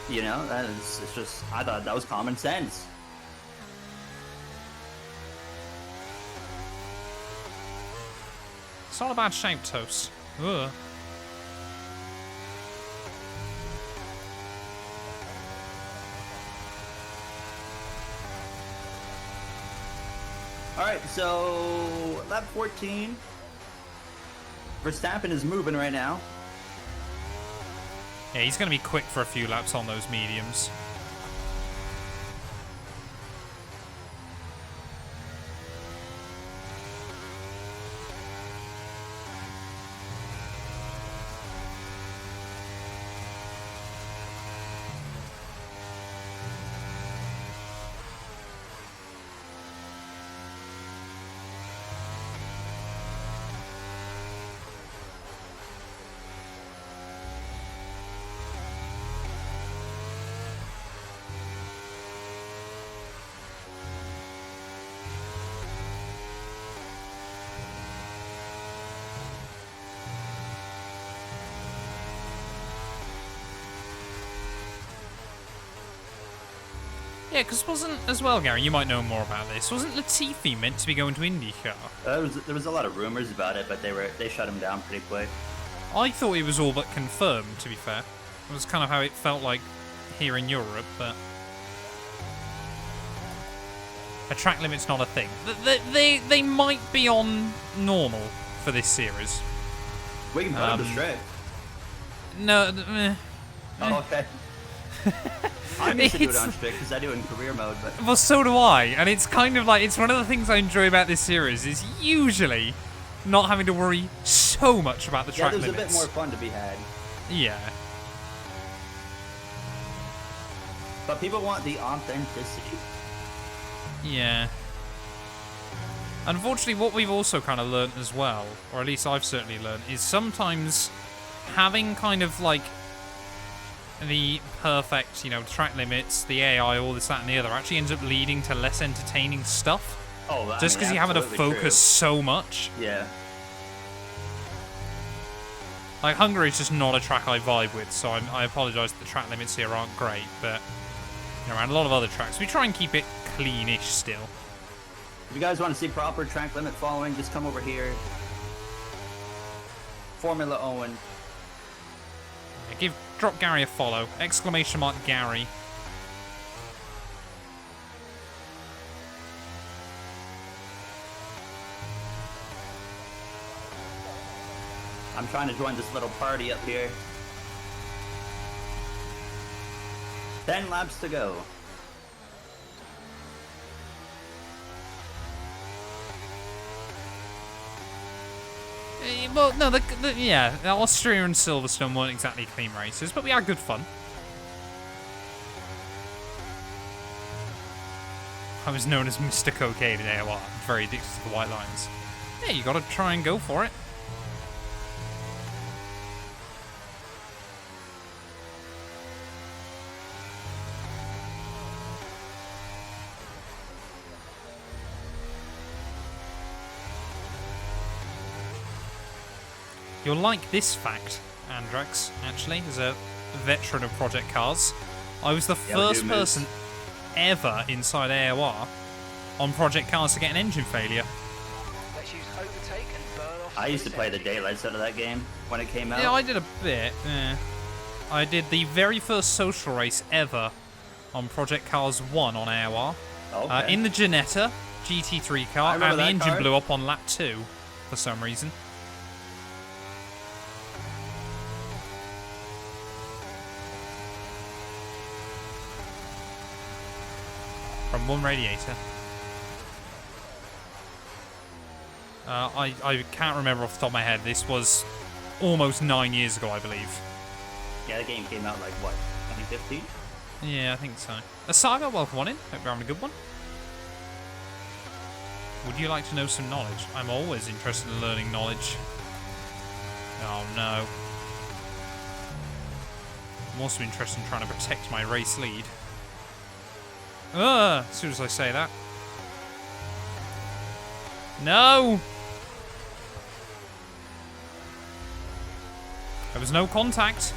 You know, it's just, I thought that was common sense. It's not a bad shape, Toast. Ugh. All right, so lap 14. Verstappen is moving right now. Yeah, he's going to be quick for a few laps on those mediums. Yeah, because wasn't, as well, Gary, you might know more about this, wasn't Latifi meant to be going to IndyCar? There was a lot of rumors about it, but they shut him down pretty quick. I thought it was all but confirmed, to be fair. It was kind of how it felt like here in Europe, but... A track limit's not a thing. They might be on normal for this series. We can put him to straight. No, Oh, okay. I'm used to do it It's- on strict because I do it in career mode, but well, so do I. And it's kind of like, it's one of the things I enjoy about this series is usually not having to worry so much about the yeah, track there's limits. a bit more fun to be had. Yeah. But people want the authenticity. Yeah. Unfortunately, what we've also kind of learnt as well, or at least I've certainly learnt, is sometimes having kind of like the perfect, you know, track limits, the AI, all this, that, and the other actually ends up leading to less entertaining stuff. Oh, Just because you having to focus so much. Yeah. Like, Hungary is just not a track I vibe with, so I apologise that the track limits here aren't great, but you know, around a lot of other tracks, we try and keep it cleanish still. If you guys want to see proper track limit following, just come over here. Formula Owen. Yeah, drop Gary a follow. Exclamation mark Gary. I'm trying to join this little party up here. 10 laps to go. Well, no, yeah, Austria and Silverstone weren't exactly clean races, but we had good fun. I was known as Mr. Cocaine in AOR. I'm very addicted to the white lines. Yeah, you gotta try and go for it. You'll like this fact, Andrax, actually, as a veteran of Project Cars. I was the first person ever inside AOR on Project Cars to get an engine failure. Let's use overtake and burn off. I used to play the daylights out of that game when it came out. Yeah, I did a bit. Yeah. I did the very first social race ever on Project Cars 1 on AOR. Okay. In the Ginetta GT3 I car, remember and the that engine car. blew up on lap 2 for some reason. From one radiator. I can't remember off the top of my head. This was almost 9 years ago, I believe. Yeah, the game came out like, what, 2015? Yeah, I think so. Saga, welcome on in. Hope you're having a good one. Would you like to know some knowledge? I'm always interested in learning knowledge. Oh no. I'm also interested in trying to protect my race lead. As soon as I say that. No! There was no contact.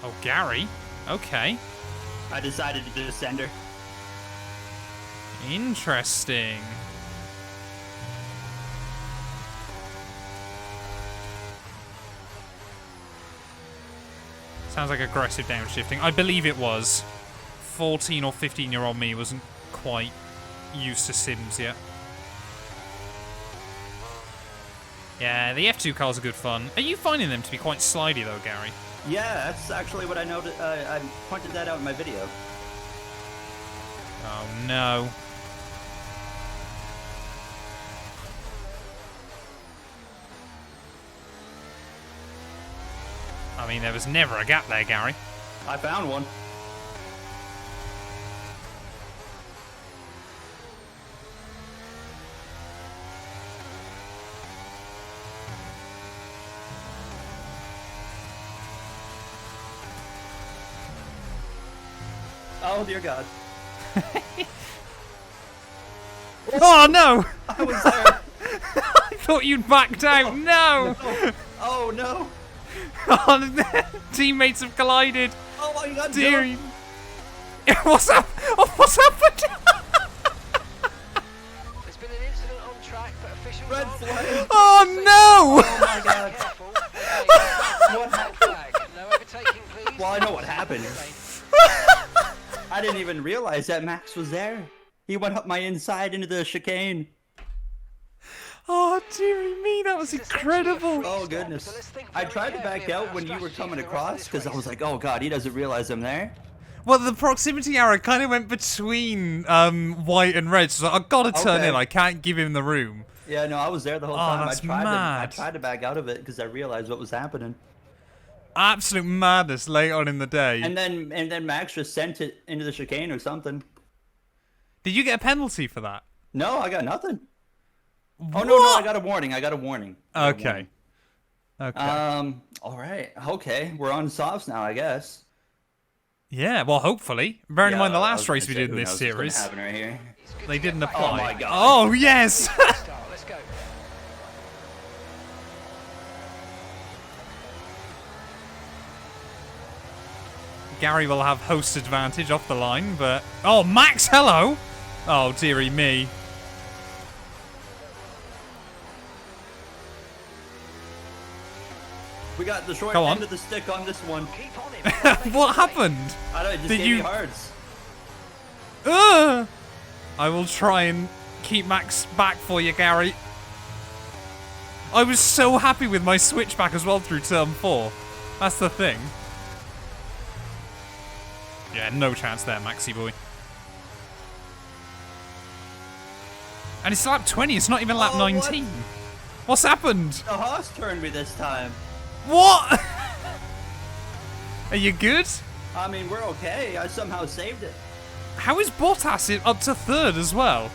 Oh, Gary. Okay. I decided to descend her. Interesting. Sounds like aggressive downshifting. I believe it was. 14 or 15-year-old me wasn't quite used to sims yet. Yeah, the F2 cars are good fun. Are you finding them to be quite slidey though, Gary? Yeah, that's actually what I noticed. I pointed that out in my video. Oh no. I mean, there was never a gap there, Gary. I found one. Oh dear God. Oh no! I was there. I thought you'd backed out. No! Oh no. Oh, teammates have collided. Oh my God. Dear. What's up? Oh, what's happened? There's been an incident on track, but officials Red aren't flag. Oh no! Oh my God. careful. Okay, What happened? flag. No overtaking, please. Well, I know what happened. I didn't even realize that Max was there. He went up my inside into the chicane. Oh dearie me, that was incredible. Oh goodness. I tried to back out when you were coming across because I was like, oh God, he doesn't realize I'm there. Well, the proximity arrow kind of went between white and red, so I've got to turn Okay. in. I can't give him the room. Yeah, no, I was there the whole Oh, time. that's I mad. tried to back out of it because I realized what was happening. Absolute madness late on in the day. And then Max just sent it into the chicane or something. Did you get a penalty for that? No, I got nothing. Oh What? no, I got a warning. I got a warning. Okay. Okay. All right. Okay, we're on softs now, I guess. Yeah, well, hopefully. Bearing in mind the I last was gonna race we say, did in who this knows what's gonna series, happen right here. It's good to they get didn't back apply. Oh my God. Oh, yes! Start, let's go. Gary will have host advantage off the line, but... Oh, Max, hello! Oh, dearie me. We got the short Go on. end of the stick on this one. Keep on him. What happened? I don't. It just Did gave you- me hearts. Ugh! I will try and keep Max back for you, Gary. I was so happy with my switchback as well through turn 4. That's the thing. Yeah, no chance there, Maxi boy. And it's lap 20. It's not even lap 19. What's happened? The horse turned me this time. What? Are you good? I mean, we're okay. I somehow saved it. How is Bottas up to third as well?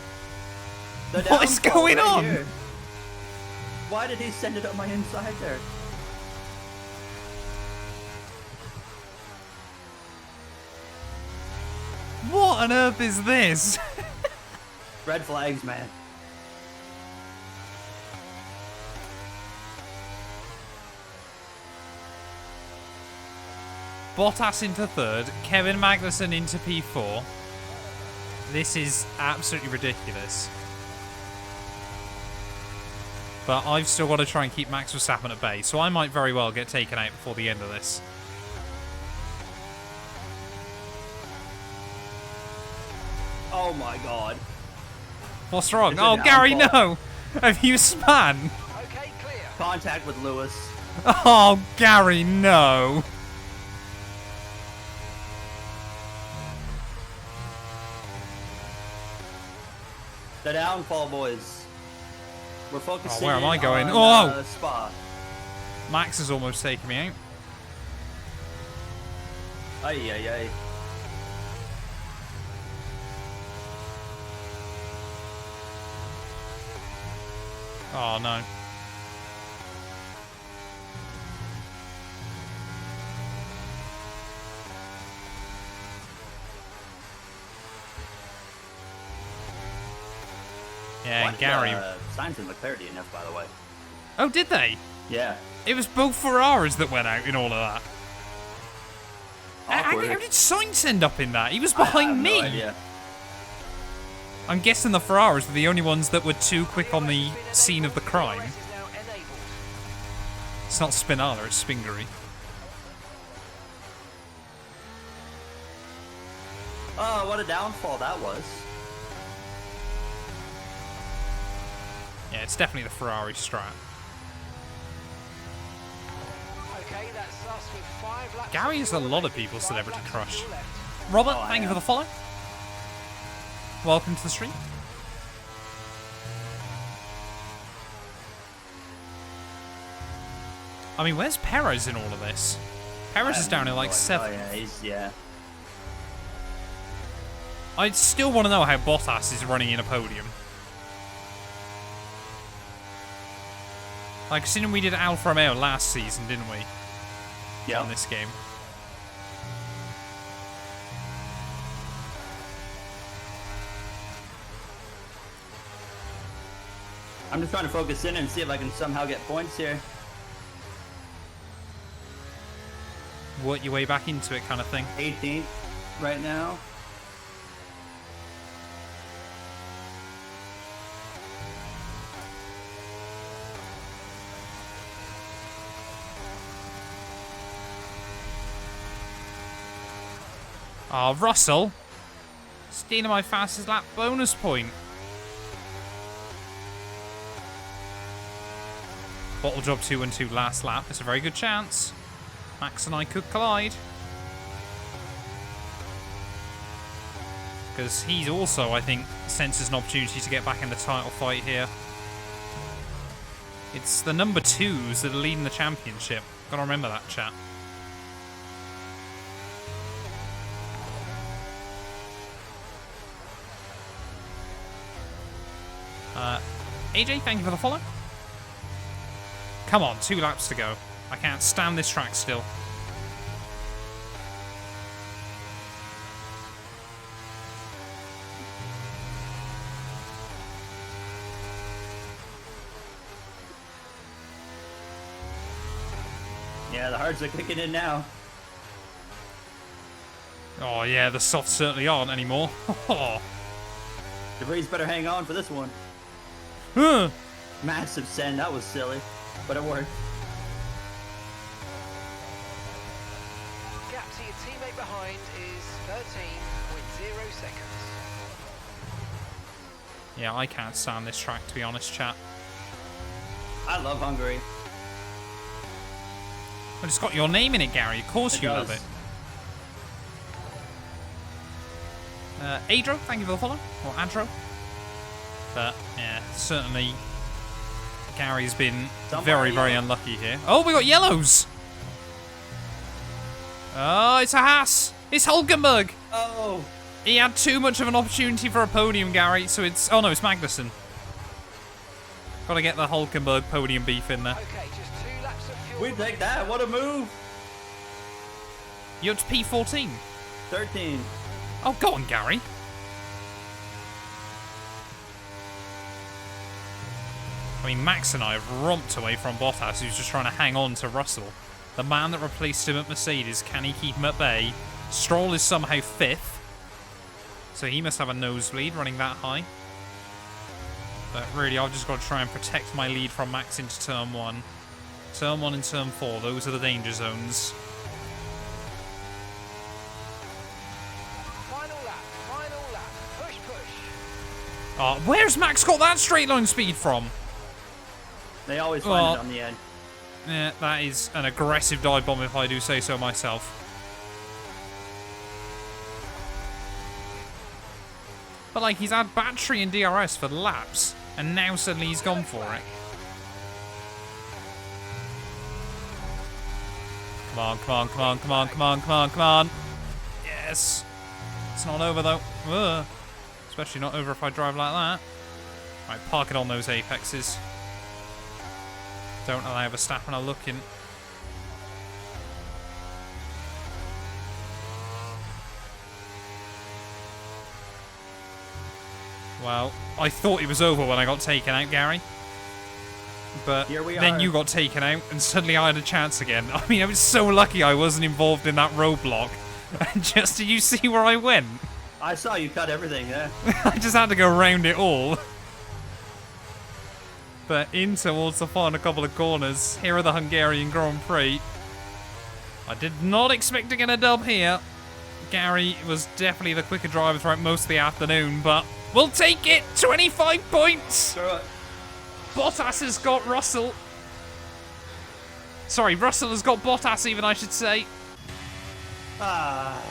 The What is downfall going right on? here. Why did he send it up my inside there? What on earth is this? Red flags, man. Bottas into third, Kevin Magnussen into P4. This is absolutely ridiculous. But I've still got to try and keep Max Verstappen at bay, so I might very well get taken out before the end of this. Oh my god. What's wrong? It's a Oh, Gary, downfall. no! Have you span? Okay, clear. Contact with Lewis. Oh, Gary, no! The downfall, boys. We're focusing where am I going? on, Oh! Spa. Max has almost taken me out. Ay, ay, ay. Oh, no. Yeah, Why Gary. did, Sainz and Leclerc enough, by the way. Oh, did they? Yeah. It was both Ferraris that went out in all of that. How Awkward. did Sainz end up in that? He was I have behind me. No idea. I'm guessing the Ferraris were the only ones that were too quick on the scene of the crime. DRS is now enabled. It's not Spinala, it's Spingery. Oh, what a downfall that was. Yeah, it's definitely the Ferrari strat. Okay, that's us with 5 laps. Gary is a to lot of go. people's 5 celebrity laps crush. to your left. Robert, Oh, I thank you for am. the follow. Welcome to the stream. I mean, where's Perez in all of this? Perez is down in like 7th. Oh, yeah, yeah. I still want to know how Bottas is running in a podium. Like, considering we did Alfa Romeo last season, didn't we? Yeah. On this game. I'm just trying to focus in and see if I can somehow get points here. Work your way back into it kind of thing. 18th right now. Oh, Russell. Stealing my fastest lap bonus point. Bottle job 2 and 2 last lap. It's a very good chance. Max and I could collide. Because he's also, I think, senses an opportunity to get back in the title fight here. It's the number 2s that are leading the championship. Gotta remember that, chat. AJ, thank you for the follow. Come on, 2 laps to go. I can't stand this track still. Yeah, the hards are kicking in now. Oh yeah, the softs certainly aren't anymore. DeVries better hang on for this one. Huh. Massive send, that was silly, but it worked. Gap to your teammate behind is 13.0 seconds. Yeah, I can't stand this track, to be honest, chat. I love Hungary. But it's got your name in it, Gary. Of course you love does. it. Adro, thank you for the follow. Or Adro. But, yeah, certainly Gary's been Somewhere very, very yellow. unlucky here. Oh, we got yellows! Oh, it's a Haas! It's Hulkenberg! Oh! He had too much of an opportunity for a podium, Gary, so it's... Oh, no, it's Magnussen. Got to get the Hulkenberg podium beef in there. Okay, just 2 laps of fuel. We take that. What a move. You're up to P14. 13. Oh, go on, Gary. I mean, Max and I have romped away from Bottas, who's just trying to hang on to Russell. The man that replaced him at Mercedes, can he keep him at bay? Stroll is somehow 5th. So he must have a nosebleed running that high. But really, I've just got to try and protect my lead from Max into Turn 1. Turn 1 and Turn 4, those are the danger zones. Final lap. Push. Oh, where's Max got that straight line speed from? They always find Well, it on the end. Yeah, that is an aggressive dive bomb if I do say so myself. But like, he's had battery and DRS for laps, and now suddenly he's gone for it. Come on. Yes. It's not over though. Ugh. Especially not over if I drive like that. Right, park it on those apexes. Don't allow Verstappen a look in. Well, I thought it was over when I got taken out, Gary. But Here we then are. you got taken out, and suddenly I had a chance again. I mean, I was so lucky I wasn't involved in that roadblock. And just, did you see where I went? I saw you cut everything, yeah. I just had to go around it all. But in towards the final couple of corners. Here are the Hungarian Grand Prix. I did not expect to get a dub here. Gary was definitely the quicker driver throughout most of the afternoon, but we'll take it. 25 points. Throw it. Bottas has got Russell. Sorry, Russell has got Bottas even, I should say. Ah.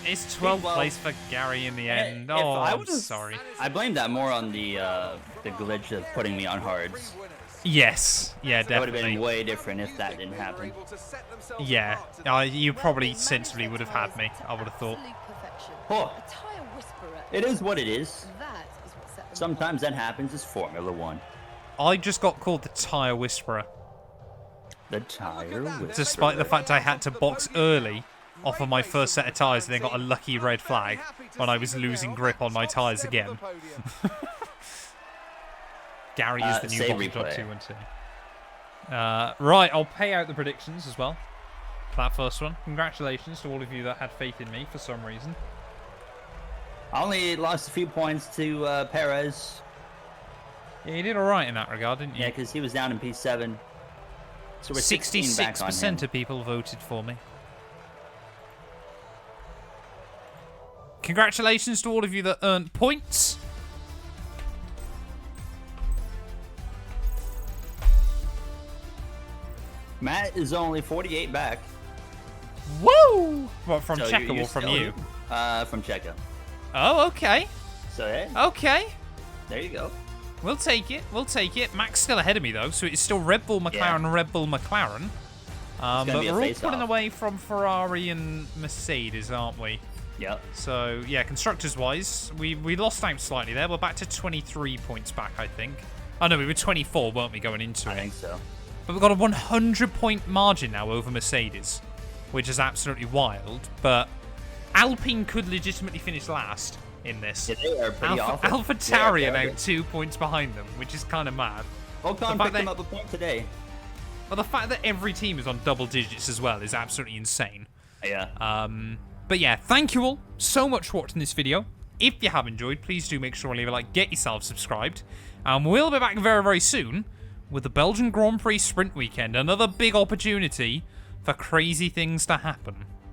It's 12th Well, place for Gary in the end. if Oh, I I'm was- sorry. I blame that more on the glitch of putting me on hards. Yes, yeah, That would have definitely. been way different if that didn't happen. Yeah, you probably sensibly would have had me, I would have thought. Absolute perfection. Oh. A tire whisperer. It is what it is. That is what set them Sometimes that happens. It's Formula One. I just got called the Tyre Whisperer, The tire with despite the fact I had to box early off of my first set of tyres and then got a lucky red flag when I was losing grip on my tyres again. Gary is the new save Bottom Top replay. 212. Right, I'll pay out the predictions as well for that first one. Congratulations to all of you that had faith in me for some reason. I only lost a few points to Perez. Yeah, you did alright in that regard, didn't you? Yeah, because he was down in P7. So we're 16 back on him. 66% of people voted for me. Congratulations to all of you that earned points. Matt is only 48 back. Woo! What, from So Checo you're or from still- you? From Checo. Oh, okay. So yeah, Okay. there you go. We'll take it. We'll take it. Mac's still ahead of me, though, so it's still Red Bull, McLaren, Yeah. Red Bull, McLaren. But be a we're all face-off. pulling away from Ferrari and Mercedes, aren't we? Yep. So, yeah, constructors-wise, we lost out slightly there. We're back to 23 points back, I think. Oh, no, we were 24, weren't we, going into I it? think so. But we've got a 100-point margin now over Mercedes, which is absolutely wild. But Alpine could legitimately finish last in this. Yeah, they are pretty awful. AlphaTauri Yeah, are now they're 2 points behind them, which is kind of mad. Ocon fact picked that- them up a point today. But the fact that every team is on double digits as well is absolutely insane. Yeah. But yeah, thank you all so much for watching this video. If you have enjoyed, please do make sure to leave a like, get yourself subscribed. And we'll be back very, very soon with the Belgian Grand Prix Sprint Weekend. Another big opportunity for crazy things to happen.